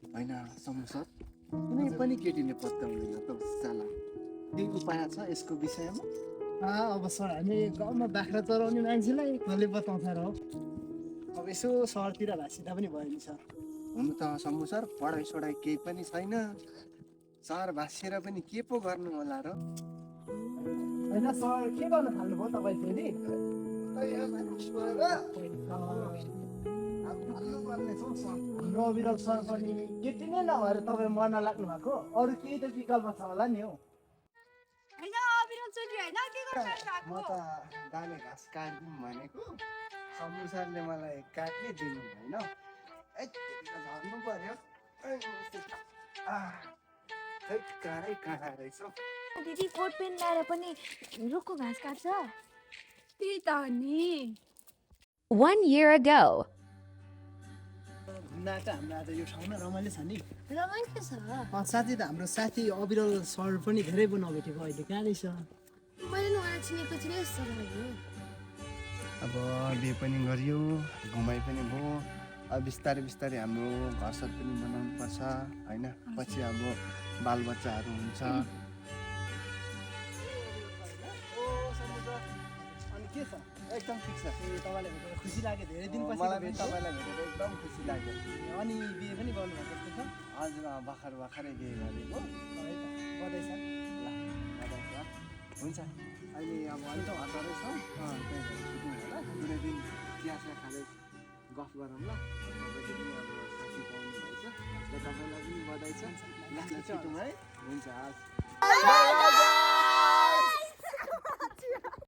होइन समु सर कुनै पनि केटीले पत्याउँदैन त साला केही उपाय छ यसको विषयमा? अब सर हामी गाउँमा बाख्रा चराउने मान्छेलाई कसले बताउँछ र हो अब यसो सहरतिर भाषिँदा पनि भयो नि सर हुनु त समु सर पढाइ सढाइ केही पनि छैन सहर भाँसिएर पनि के पो गर्नु होला र? होइन सर के गर्न थाल्नुभयो तपाईँ फेरि हाम्रो अविरल सर पनि केटी नै नभएर तपाईँ मर्न लाग्नु भएको अरू केही त विकल्प छ होला नि हौ होइन अविरल चोरी होइन के म त दाने घाँस काटिदिउँ भनेको समु सरले मलाई काट्नै दिनु होइन झर्नु पर्यो खै काँडै काँडा रहेछ हौ। दिदी कोट पेन लाएर पनि रुखको घाँस काट्छ त्यही त नि 1 year ago. घुम्दा त हाम्रो आज यो ठाउँमा रमाइलो छ नि रमाइलो छ साथी त हाम्रो साथी अविरल सर पनि धेरै पो नभेटेको अहिले कहाँ रहेछ मैले उहाँलाई चिनेको चिने जस्तो लाग्यो अब बिहे पनि गरियो घुमाइ पनि भयो अब बिस्तारै बिस्तारै हाम्रो घरसर पनि बनाउनु पर्छ होइन पछि अब बालबच्चाहरू हुन्छ। अनि के छ एकदम ठिक छ। तपाईँलाई भेटेर खुसी लाग्यो धेरै दिनपछि मलाई पनि तपाईँलाई भेटेर एकदम खुसी लाग्यो। अनि बिहे पनि गर्नुभएको जस्तो छ हजुर भर्खरै बिहे गरेको है त बधाई छ ल बधाई छ। हुन्छ अहिले अब अलिक हतारै छौँ त्यही भएर छुट्यौँ होला कुनै दिन चियासिया खाँदै गफ गरौँ ल तपाईँले पनि अब साथी पाउनु भएछ र तपाईँलाई पनि बधाई छ ल छुट्यौँ है हुन्छ हस्